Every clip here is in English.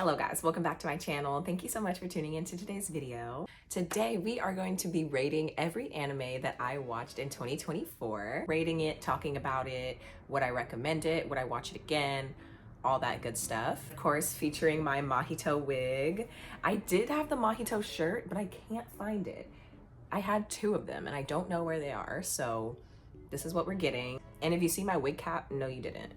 Hello guys, welcome back to my channel. Thank you so much for tuning into today's video. Today we are going to be rating every anime that I watched in 2024. Rating it, talking about it, would I recommend it, would I watch it again, all that good stuff. Of course, featuring my Mahito wig. I did have the Mahito shirt, but I can't find it. I had two of them and I don't know where they are, so this is what we're getting. And if you see my wig cap, no you didn't.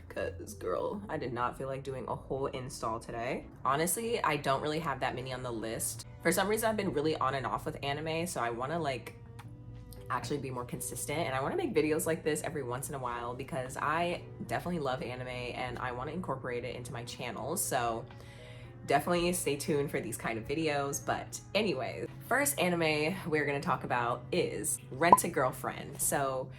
Cause girl, I did not feel like doing a whole install today. Honestly, I don't really have that many on the list. For some reason, I've been really on and off with anime, so I wanna like actually be more consistent, and I wanna make videos like this every once in a while because I definitely love anime and I wanna incorporate it into my channel. So definitely stay tuned for these kind of videos. But anyways, first anime we're gonna talk about is Rent-a-Girlfriend. So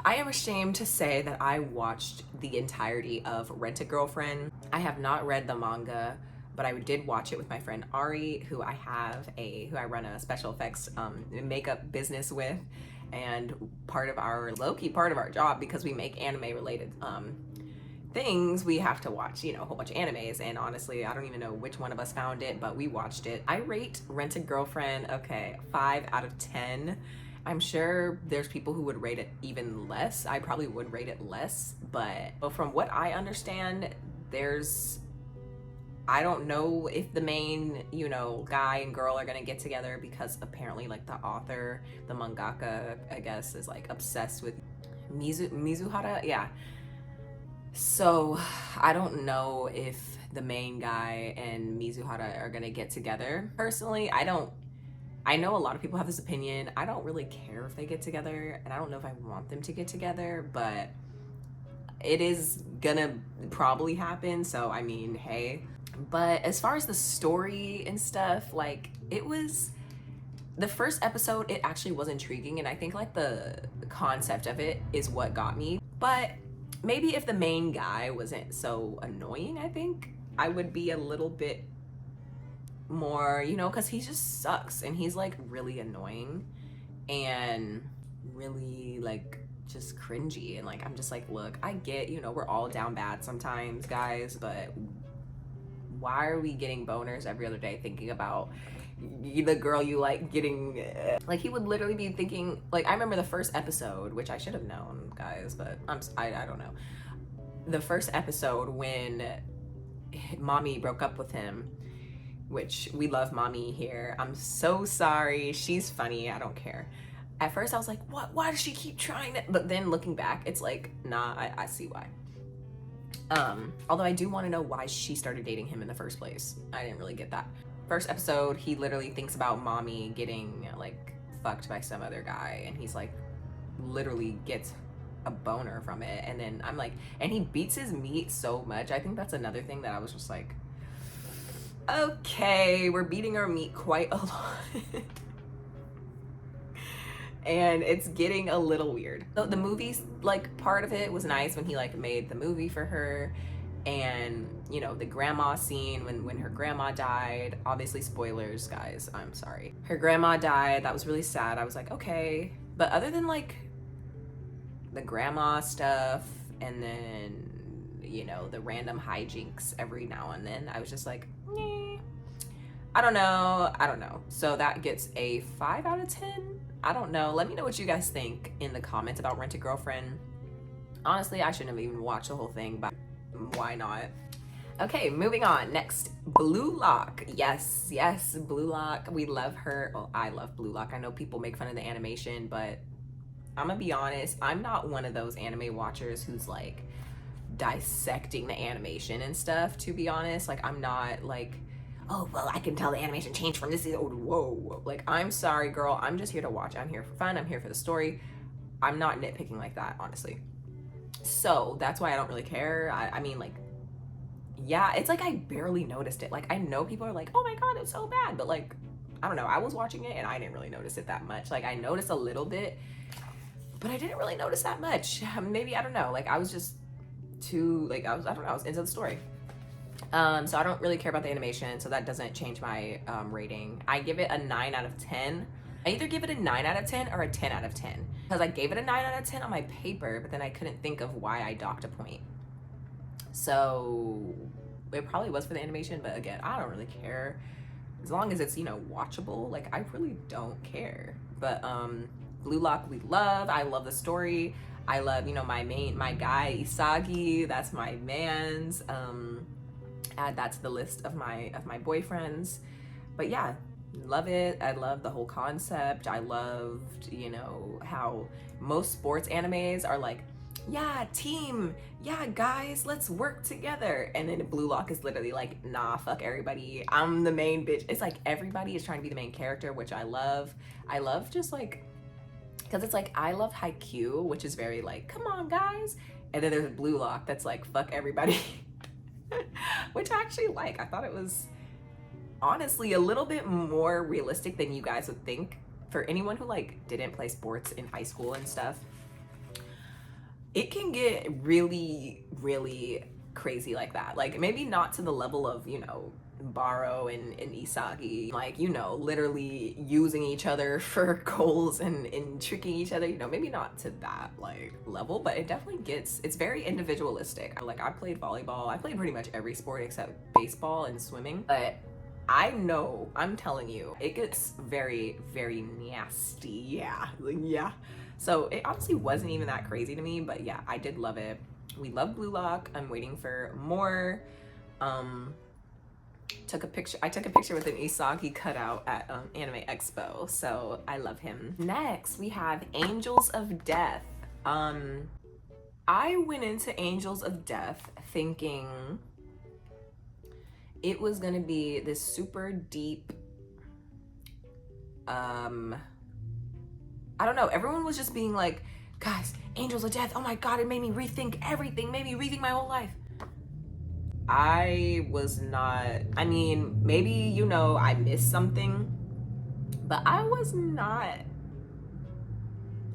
I am ashamed to say that I watched the entirety of Rent-a-Girlfriend. I have not read the manga, but I did watch it with my friend Ari, who I run a special effects makeup business with, and part of our job, because we make anime related things, we have to watch, a whole bunch of animes. And honestly, I don't even know which one of us found it, but we watched it. I rate Rent-a-Girlfriend, 5 out of 10. I'm sure there's people who would rate it even less. I probably would rate it less, but from what I understand, I don't know if the main, guy and girl are gonna get together, because apparently like the author, the mangaka, I guess, is like obsessed with Mizuhara. Yeah. So I don't know if the main guy and Mizuhara are gonna get together. Personally, I know a lot of people have this opinion. I don't really care if they get together, and I don't know if I want them to get together, but it is gonna probably happen, so I mean, hey. But as far as the story and stuff, like, the first episode, it actually was intriguing, and I think like the concept of it is what got me. But maybe if the main guy wasn't so annoying, I think I would be a little bit more, because he just sucks, and he's like really annoying and really like just cringy, and like I'm just like, look, I get, we're all down bad sometimes, guys, but why are we getting boners every other day thinking about the girl you like getting like, he would literally be thinking, like, I remember the first episode, which I should have known, guys, but I don't know, the first episode when mommy broke up with him, which we love mommy here. I'm so sorry. She's funny. I don't care. At first I was like, what? Why does she keep trying it? But then looking back, it's like, nah, I see why. Although I do want to know why she started dating him in the first place. I didn't really get that. First episode, he literally thinks about mommy getting like fucked by some other guy, and he's like literally gets a boner from it. And then I'm like, and he beats his meat so much. I think that's another thing that I was just like, okay, we're beating our meat quite a lot. And it's getting a little weird. So the movie's like, part of it was nice when he like made the movie for her, and the grandma scene when her grandma died. Obviously spoilers, guys, I'm sorry. Her grandma died. That was really sad. I was like, okay. But other than like the grandma stuff, and then the random hijinks every now and then, I was just like, I don't know. So that gets a 5 out of 10. I don't know. Let me know what you guys think in the comments about Rent-a-Girlfriend. Honestly, I shouldn't have even watched the whole thing, but why not? Okay, moving on. Next, Blue Lock. Yes, Blue Lock. We love her. Well, I love Blue Lock. I know people make fun of the animation, but I'm gonna be honest, I'm not one of those anime watchers who's like dissecting the animation and stuff, to be honest. Like, I'm not like, oh, well, I can tell the animation changed from this season. Oh, whoa. Like, I'm sorry, girl. I'm just here to watch. I'm here for fun. I'm here for the story. I'm not nitpicking like that, honestly. So that's why I don't really care. I mean, like, yeah, it's like I barely noticed it. Like, I know people are like, oh my God, it's so bad. But like, I don't know. I was watching it and I didn't really notice it that much. Like, I noticed a little bit, but I didn't really notice that much. Maybe, I don't know. Like, I was just too, like, I was into the story. So I don't really care about the animation, so that doesn't change my rating. I give it a 9 out of 10. I either give it a 9 out of 10 or a 10 out of 10, because I gave it a 9 out of 10 on my paper, but then I couldn't think of why I docked a point. So It probably was for the animation, but again, I don't really care. As long as it's, you know, watchable, like I really don't care. But Blue Lock we love. I love the story. I love, you know, my guy Isagi. That's my man's. Add that to the list of my boyfriends. But yeah, love it. I love the whole concept. I loved, you know, how most sports animes are like, yeah, team, yeah, guys, let's work together. And then Blue Lock is literally like, nah, fuck everybody. I'm the main bitch. It's like everybody is trying to be the main character, which I love. I love just like, because it's like, I love Haikyuu, which is very like, come on, guys. And then there's Blue Lock that's like, fuck everybody. Which I actually like. I thought it was honestly a little bit more realistic than you guys would think. For anyone who like didn't play sports in high school and stuff, it can get really, really crazy like that. Like maybe not to the level of, you know, Baro and Isagi, like, you know, literally using each other for goals and tricking each other, you know, maybe not to that like level, but it definitely gets, it's very individualistic. Like I played volleyball, I played pretty much every sport except baseball and swimming, but I know, I'm telling you, it gets very, very nasty. Yeah, like, yeah. So it honestly wasn't even that crazy to me, but yeah, I did love it. We love Blue Lock. I'm waiting for more. I took a picture with an Isagi cutout at Anime Expo, so I love him. Next, we have Angels of Death. I went into Angels of Death thinking it was gonna be this super deep, I don't know, everyone was just being like, guys, Angels of Death, oh my god, it made me rethink everything, made me rethink my whole life. I was not, I mean, maybe, you know, I missed something, but I was not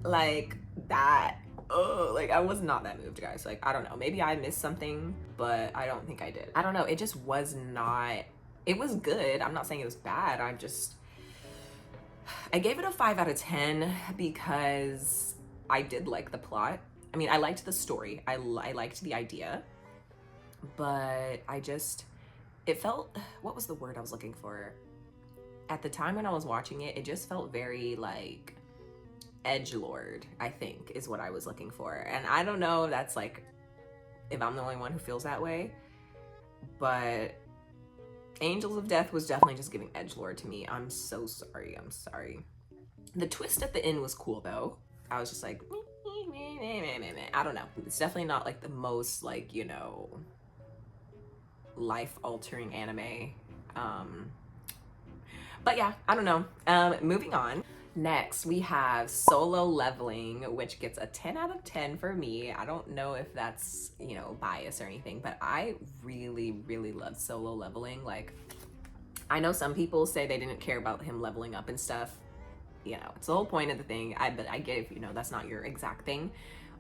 like that. Like I was not that moved, guys. Like, I don't know, maybe I missed something, but I don't think I did. I don't know, it just was not, it was good. I'm not saying it was bad. I gave it a 5 out of 10 because I did like the plot. I mean, I liked the story. I liked the idea. But it felt, what was the word I was looking for? At the time when I was watching it, it just felt very like edgelord, I think is what I was looking for. And I don't know if that's like, if I'm the only one who feels that way, but Angels of Death was definitely just giving edgelord to me. I'm so sorry, I'm sorry. The twist at the end was cool though. I was just like, I don't know. It's definitely not like the most like, you know, life-altering anime, but yeah, I don't know. Moving on. Next we have Solo Leveling, which gets a 10 out of 10 for me. I don't know if that's, you know, bias or anything, but I really, really loved Solo Leveling. Like, I know some people say they didn't care about him leveling up and stuff, you know, it's the whole point of the thing. But I get if, you know, that's not your exact thing,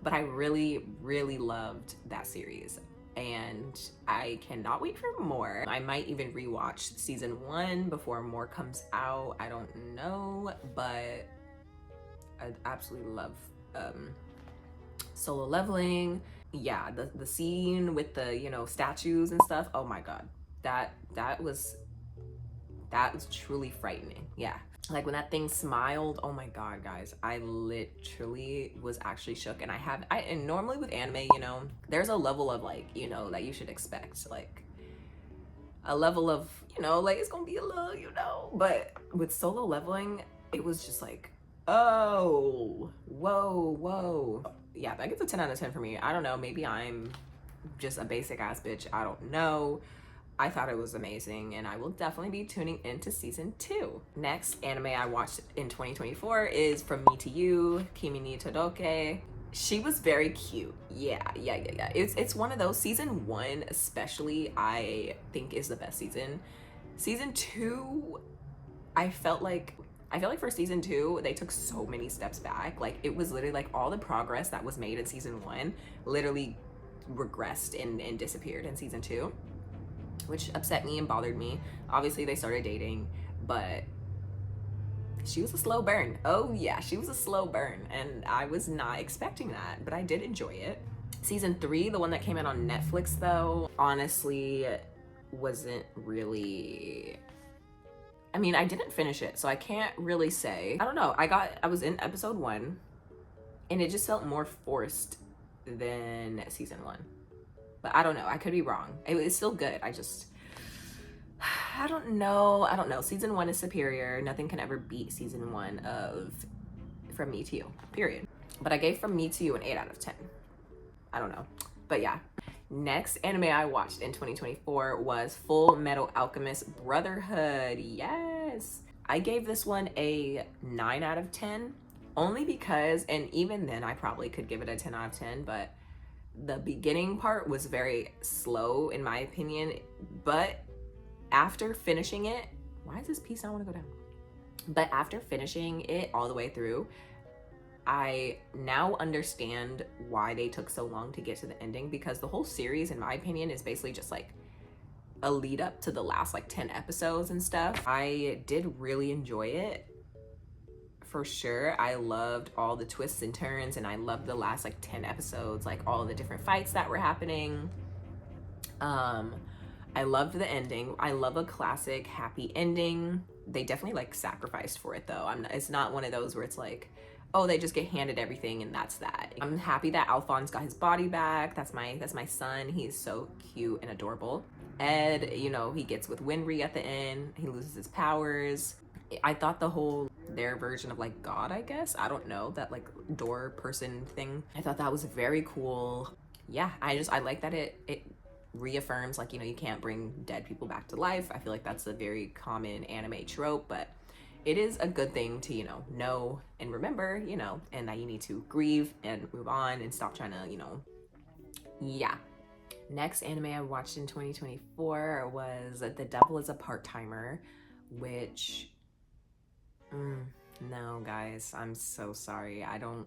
but I really, really loved that series. And I cannot wait for more. I might even rewatch season 1 before more comes out. I don't know, but I absolutely love Solo Leveling. Yeah, the scene with the, you know, statues and stuff. Oh my god, that was truly frightening. Yeah. Like when that thing smiled, oh my god, guys, I literally was actually shook. And and normally with anime, you know, there's a level of like, you know, that you should expect, like a level of, you know, like it's gonna be a little, you know, but with Solo Leveling, it was just like, oh, whoa. Yeah, that gets a 10 out of 10 for me. I don't know, maybe I'm just a basic ass bitch, I don't know. I thought it was amazing, and I will definitely be tuning into season 2. Next anime I watched in 2024 is From Me to You, Kimi ni Todoke. She was very cute. Yeah. It's one of those. Season 1 especially, I think is the best season. Season 2, I felt like for season 2, they took so many steps back. Like, it was literally like all the progress that was made in season 1 literally regressed and disappeared in season 2. Which upset me and bothered me. Obviously they started dating, but she was a slow burn. Oh yeah, she was a slow burn, and I was not expecting that, but I did enjoy it. Season 3, the one that came out on Netflix though, honestly, wasn't really, I mean, I didn't finish it, so I can't really say. I don't know. I was in episode 1 and it just felt more forced than season 1. But I don't know. I could be wrong. It's still good. I don't know. Season 1 is superior. Nothing can ever beat season 1 of From Me to You, period. But I gave From Me to You an 8 out of 10. I don't know. But yeah. Next anime I watched in 2024 was Full Metal Alchemist Brotherhood. Yes. I gave this one a 9 out of 10, only because, and even then I probably could give it a 10 out of 10, but the beginning part was very slow in my opinion. But after finishing it, why does this piece not want to go down? But after finishing it all the way through, I now understand why they took so long to get to the ending, because the whole series, in my opinion, is basically just like a lead up to the last like 10 episodes and stuff. I did really enjoy it, for sure. I loved all the twists and turns, and I loved the last like 10 episodes, like all the different fights that were happening. I loved the ending. I love a classic happy ending. They definitely like sacrificed for it though. It's not one of those where it's like, oh, they just get handed everything and that's that. I'm happy that Alphonse got his body back. That's my son. He's so cute and adorable. Ed, you know, he gets with Winry at the end. He loses his powers. I thought their version of like God, I guess, I don't know, that like door person thing, I thought that was very cool. Yeah, I like that it reaffirms, like, you know, you can't bring dead people back to life. I feel like that's a very common anime trope, but it is a good thing to, you know and remember, you know, and that you need to grieve and move on and stop trying to, you know. Yeah. Next anime I watched in 2024 was The Devil is a Part-Timer, which, no guys, I'm so sorry. I don't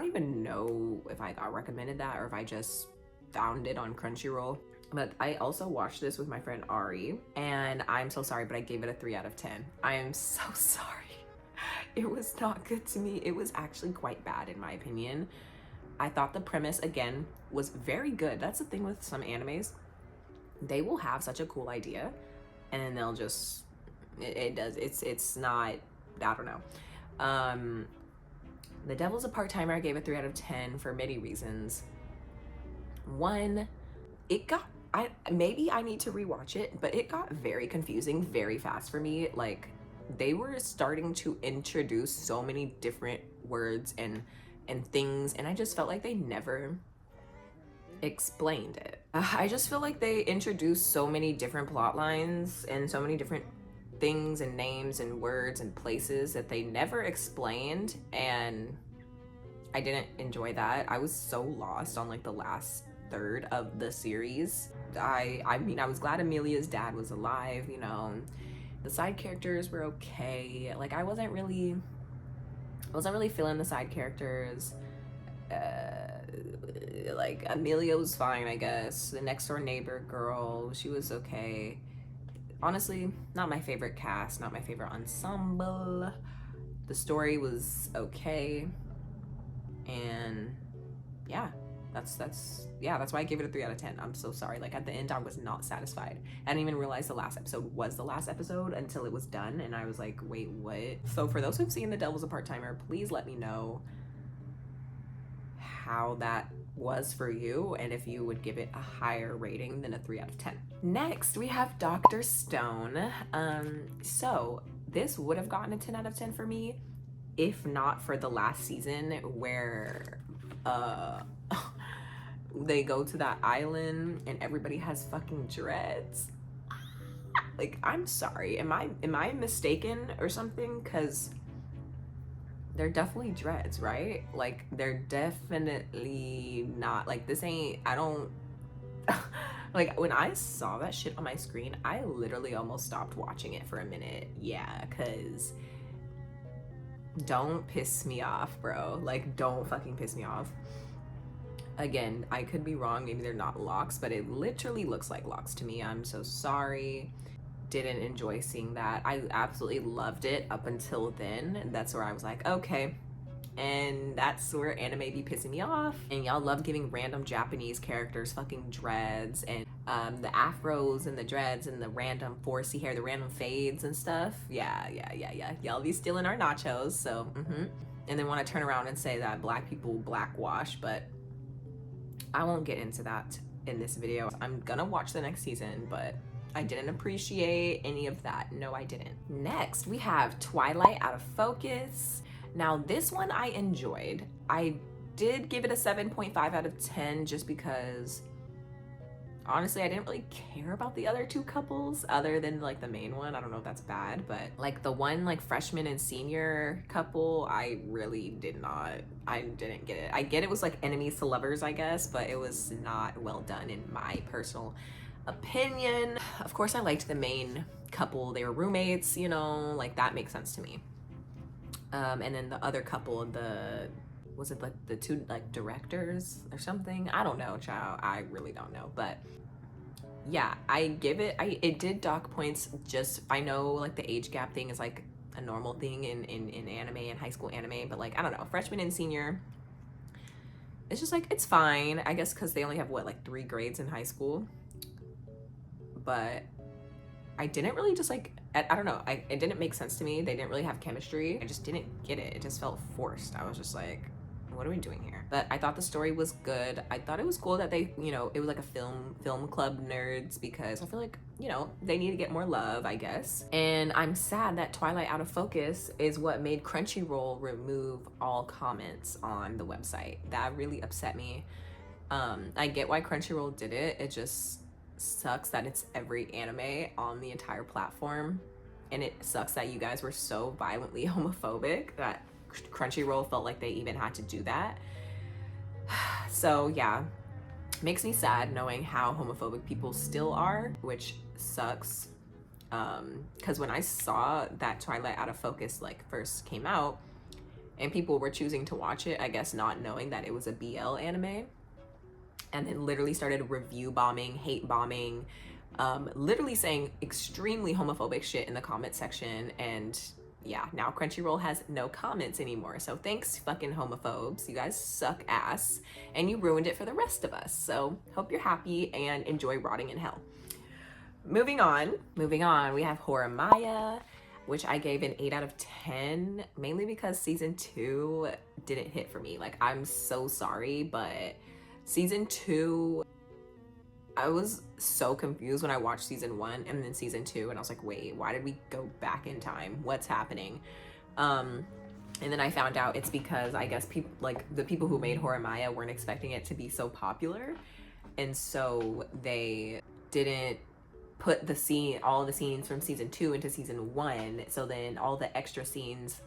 even know if I got recommended that or if I just found it on Crunchyroll. But I also watched this with my friend Ari, and I'm so sorry, but I gave it a 3 out of 10. I am so sorry. It was not good to me. It was actually quite bad in my opinion. I thought the premise, again, was very good. That's the thing with some animes. They will have such a cool idea, and then they'll just, it's not, I don't know. The Devil's a Part-Timer, I gave it 3 out of 10 for many reasons. One, maybe I need to rewatch it, but it got very confusing very fast for me. Like, they were starting to introduce so many different words and things, and I just felt like they never explained it. I just feel like they introduced so many different plot lines and so many different things and names and words and places that they never explained, and I didn't enjoy that. I was so lost on like the last third of the series. I mean, I was glad Amelia's dad was alive, you know. The side characters were okay. Like, I wasn't really feeling the side characters. Like, Amelia was fine, I guess. The next door neighbor girl, she was okay. Honestly, not my favorite cast, not my favorite ensemble. The story was okay, and yeah, that's why I gave it a 3 out of 10. I'm so sorry. Like, at the end, I was not satisfied. I didn't even realize the last episode was the last episode until it was done, and I was like, wait, what? So for those who've seen The Devil's a Part-Timer, please let me know how that was for you and if you would give it a higher rating than a 3 out of 10. Next, we have Dr. Stone. So this would have gotten a 10 out of 10 for me if not for the last season where they go to that island and everybody has fucking dreads. Like, I'm sorry, am I mistaken or something? Because they're definitely dreads, right? Like, they're definitely not, like, this ain't, I don't like, when I saw that shit on my screen, I literally almost stopped watching it for a minute. Yeah, because don't piss me off, bro. Like, don't fucking piss me off. Again, I could be wrong, maybe they're not locks, but it literally looks like locks to me. I'm so sorry. Didn't enjoy seeing that. I absolutely loved it up until then. And that's where I was like, okay, And that's where anime be pissing me off. And y'all love giving random Japanese characters fucking dreads and the afros and the dreads and the random 4C hair, the random fades and stuff. Yeah. Y'all be stealing our nachos. So, and then want to turn around and say that black people blackwash, but I won't get into that in this video. I'm gonna watch the next season, but I didn't appreciate any of that. No, I didn't. Next, we have Twilight Out of Focus. Now, this one I enjoyed. I did give it a 7.5 out of 10 just because, honestly, I didn't really care about the other two couples other than like the main one. I don't know if that's bad, but like the one like freshman and senior couple, I really didn't get it. I get it was like enemies to lovers, I guess, but it was not well done in my personal opinion. Of course, I liked the main couple. They were roommates, you know, like that makes sense to me. And then the other couple, was it like the two like directors or something? I don't know, child. I really don't know. But yeah, it did dock points. Just, I know like the age gap thing is like a normal thing in anime and high school anime, but like, I don't know, freshman and senior, it's just like, it's fine, I guess, because they only have what, like 3 grades in high school. But I didn't really just like, I don't know, it didn't make sense to me. They didn't really have chemistry. I just didn't get it. It just felt forced. I was just like, what are we doing here? But I thought the story was good. I thought it was cool that they, you know, it was like a film club nerds, because I feel like, you know, they need to get more love, I guess. And I'm sad that Twilight Out of Focus is what made Crunchyroll remove all comments on the website. That really upset me. I get why Crunchyroll did it. It just sucks that it's every anime on the entire platform, and it sucks that you guys were so violently homophobic that Crunchyroll felt like they even had to do that. So yeah, makes me sad knowing how homophobic people still are, which sucks. Because when I saw that Twilight Out of Focus like first came out and people were choosing to watch it, I guess not knowing that it was a BL anime, and then literally started review bombing, hate bombing, literally saying extremely homophobic shit in the comment section. And yeah, now Crunchyroll has no comments anymore. So thanks, fucking homophobes. You guys suck ass, and you ruined it for the rest of us. So hope you're happy and enjoy rotting in hell. Moving on, we have Horimiya, which I gave an 8 out of 10, mainly because season 2 didn't hit for me. Like, I'm so sorry, but season 2, I was so confused when I watched season 1 and then season 2, and I was like, wait, why did we go back in time? What's happening? And then I found out it's because I guess people, like the people who made Horimiya, weren't expecting it to be so popular, and so they didn't put all the scenes from season 2 into season 1. So then all the extra scenes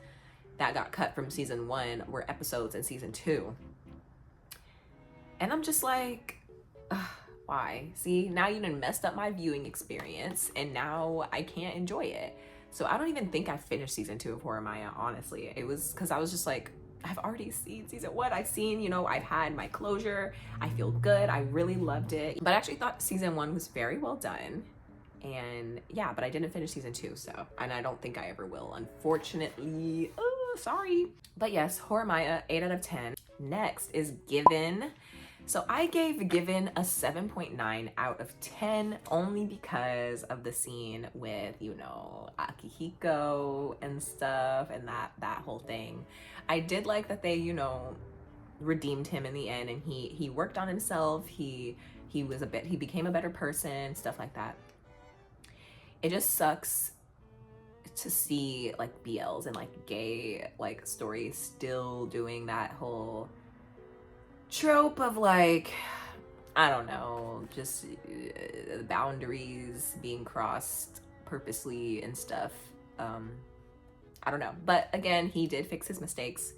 that got cut from season 1 were episodes in season 2. And I'm just like, why? See, now you done messed up my viewing experience, and now I can't enjoy it. So I don't even think I finished season 2 of Horimiya, honestly. It was because I was just like, I've already seen season 1. I've seen, you know, I've had my closure. I feel good. I really loved it. But I actually thought season 1 was very well done. And yeah, but I didn't finish season 2, so, and I don't think I ever will, unfortunately. Oh, sorry. But yes, Horimiya, 8 out of 10. Next is Given. So I gave Given a 7.9 out of 10 only because of the scene with, you know, Akihiko and stuff, and that whole thing. I did like that they, you know, redeemed him in the end, and he worked on himself. He became a better person, stuff like that. It just sucks to see like BLs and like gay like stories still doing that whole trope of like, I don't know, just boundaries being crossed purposely and stuff. I don't know, but again, he did fix his mistakes,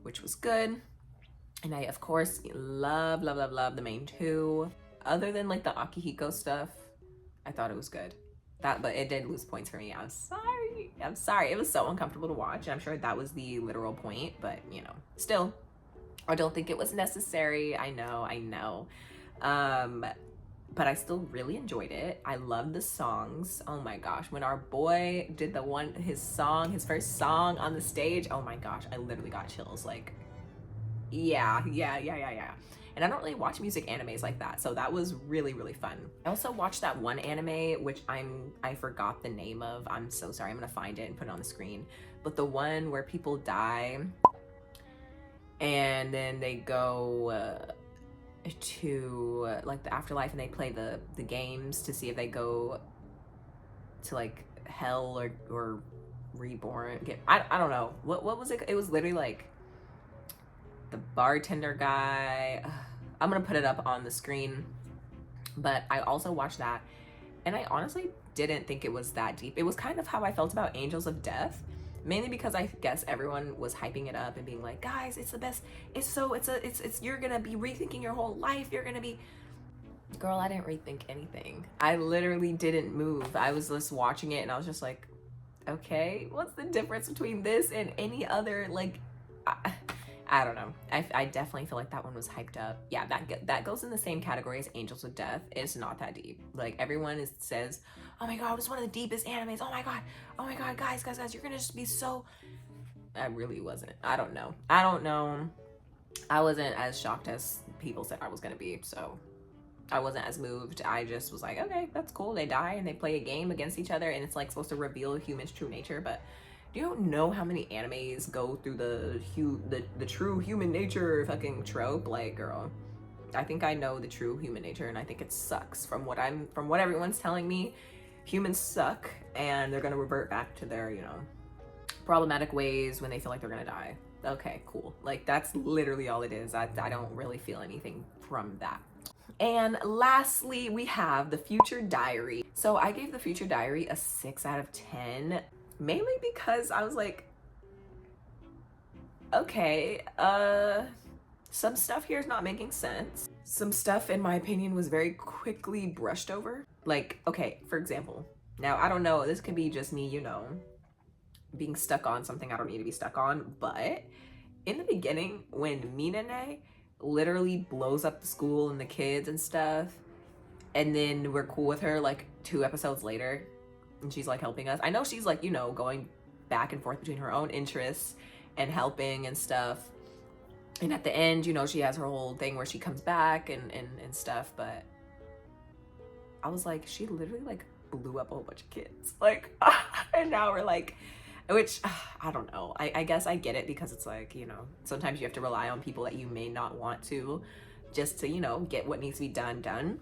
which was good. And I of course love the main 2. Other than like the Akihiko stuff, I thought it was good. But it did lose points for me. I'm sorry. It was so uncomfortable to watch. I'm sure that was the literal point, but you know, still, I don't think it was necessary. I know. but I still really enjoyed it. I love the songs. Oh my gosh, when our boy did his first song on the stage, oh my gosh, I literally got chills. Like, yeah. And I don't really watch music animes like that, so that was really, really fun. I also watched that one anime, which I forgot the name of. I'm so sorry. I'm gonna find it and put it on the screen. But the one where people die and then they go to like the afterlife, and they play the games to see if they go to like hell or reborn. I don't know. What was it? It was literally like the bartender guy. I'm gonna put it up on the screen. But I also watched that, and I honestly didn't think it was that deep. It was kind of how I felt about Angels of Death, mainly because I guess everyone was hyping it up and being like, guys, it's the best. It's you're gonna be rethinking your whole life. You're gonna be, girl, I didn't rethink anything. I literally didn't move. I was just watching it and I was just like, okay, what's the difference between this and any other, like, I don't know. I definitely feel like that one was hyped up. Yeah, that goes in the same category as Angels of Death. It's not that deep. Like, everyone says, oh my god, it was one of the deepest animes. Oh my god, guys, you're gonna just be so. I really wasn't. I don't know. I wasn't as shocked as people said I was gonna be, so I wasn't as moved. I just was like, okay, that's cool. They die and they play a game against each other, and it's like supposed to reveal a human's true nature. But do you know how many animes go through the true human nature fucking trope? Like, girl, I think I know the true human nature, and I think it sucks. From what everyone's telling me, humans suck, and they're gonna revert back to their, problematic ways when they feel like they're gonna die. Okay, cool. Like, that's literally all it is. I don't really feel anything from that. And lastly, we have The Future Diary. So I gave The Future Diary a 6 out of 10, mainly because I was like, okay, some stuff here is not making sense. Some stuff, in my opinion, was very quickly brushed over. Like, okay, for example, now I don't know, this could be just me, being stuck on something I don't need to be stuck on, but in the beginning, when Minane literally blows up the school and the kids and stuff, and then we're cool with her like 2 episodes later, and she's like helping us. I know she's like, going back and forth between her own interests and helping and stuff, and at the end, she has her whole thing where she comes back and stuff, but I was like, she literally like blew up a whole bunch of kids, like and now we're like, which I don't know. I guess I get it, because it's like, sometimes you have to rely on people that you may not want to, just to, get what needs to be done.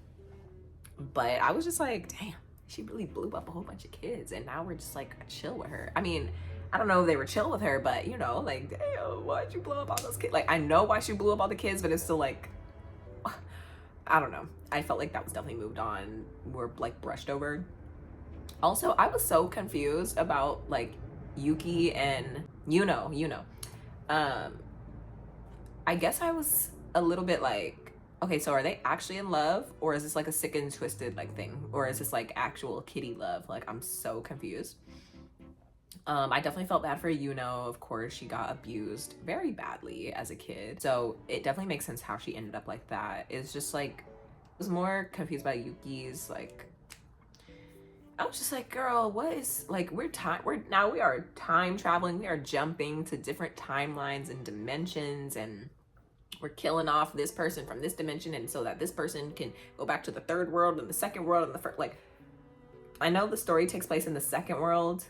But I was just like, damn, she really blew up a whole bunch of kids, and now we're just like chill with her. I mean, I don't know if they were chill with her, but like, damn, why'd you blow up all those kids? Like, I know why she blew up all the kids, but it's still like, I don't know. I felt like that was definitely moved on, or like brushed over. Also, I was so confused about like Yuki and I guess I was a little bit like, okay, so are they actually in love, or is this like a sick and twisted like thing, or is this like actual kitty love? Like, I'm so confused. I definitely felt bad for Of course, she got abused very badly as a kid, so it definitely makes sense how she ended up like that. It's just like, I was more confused by Yuki's, like, I was just like, girl, what is, like, we are time traveling. We are jumping to different timelines and dimensions, and we're killing off this person from this dimension, and so that this person can go back to the third world and the second world and the first. Like, I know the story takes place in the second world,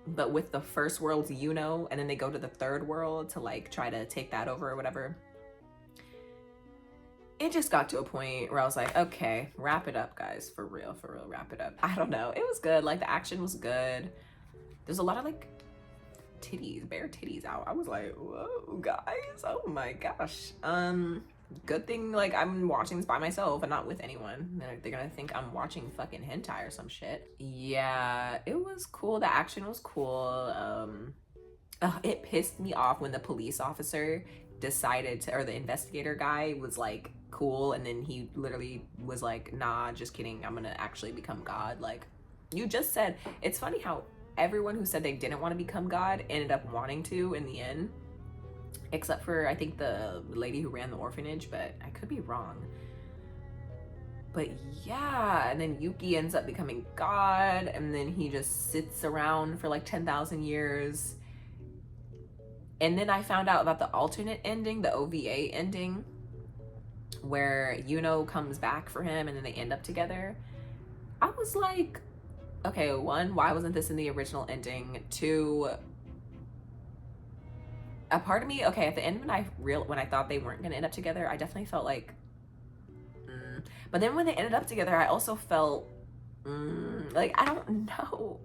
but with the first world's and then they go to the third world to like try to take that over or whatever. It just got to a point where I was like, okay, wrap it up, guys. For real, wrap it up. I don't know. It was good. Like, the action was good. There's a lot of like bare titties out. I was like, whoa, guys. Oh my gosh. Good thing like I'm watching this by myself and not with anyone. They're gonna think I'm watching fucking hentai or some shit. Yeah, it was cool. The action was cool. It pissed me off when the police officer decided to, or the investigator guy was like cool, and then he literally was like, nah, just kidding, I'm gonna actually become God. Like, you just said. It's funny how everyone who said they didn't want to become God ended up wanting to in the end, except for I think the lady who ran the orphanage, but I could be wrong. But yeah, and then Yuki ends up becoming God, and then he just sits around for like 10,000 years. And then I found out about the alternate ending, the OVA ending, where Yuno comes back for him and then they end up together. I was like, okay, one, why wasn't this in the original ending? Two, a part of me, okay, at the end when I thought they weren't gonna end up together, I definitely felt like, but then when they ended up together, I also felt, like, I don't know.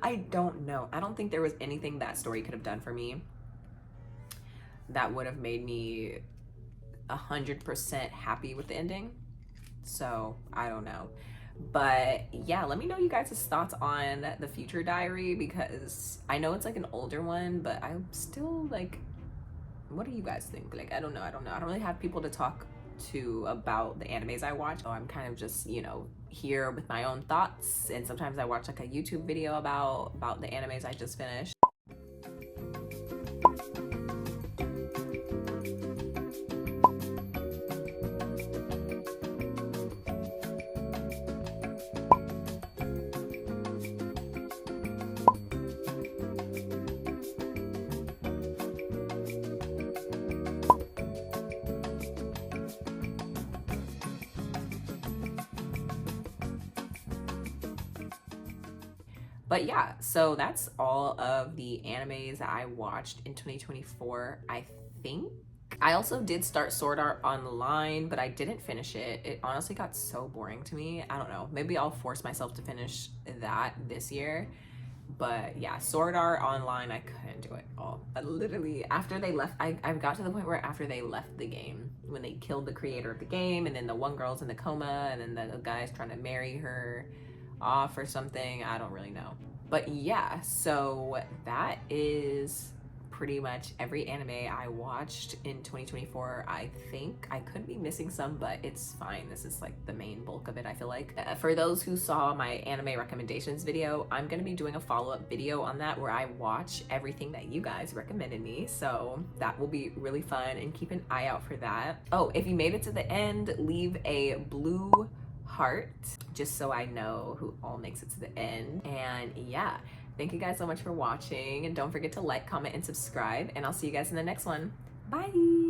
I don't know. I don't think there was anything that story could have done for me that would have made me 100% happy with the ending. So I don't know. But yeah, let me know you guys' thoughts on the Future Diary, because I know it's like an older one, but I'm still like, what do you guys think? Like, I don't know. I don't really have people to talk to about the animes I watch. So I'm kind of just, here with my own thoughts, and sometimes I watch like a YouTube video about the animes I just finished. But yeah, so that's all of the animes that I watched in 2024, I think. I also did start Sword Art Online, but I didn't finish it. It honestly got so boring to me. I don't know. Maybe I'll force myself to finish that this year. But yeah, Sword Art Online, I couldn't do it all. But literally, after they left, I got to the point where after they left the game, when they killed the creator of the game, and then the one girl's in the coma, and then the guy's trying to marry her off or something, I don't really know. But yeah, so that is pretty much every anime I watched in 2024. I think I could be missing some, but it's fine. This is like the main bulk of it, I feel like. For those who saw my anime recommendations video, I'm gonna be doing a follow-up video on that where I watch everything that you guys recommended me, so that will be really fun, and keep an eye out for that. Oh, if you made it to the end, leave a blue heart just so I know who all makes it to the end. And yeah, thank you guys so much for watching, and don't forget to like, comment, and subscribe, and I'll see you guys in the next one. Bye.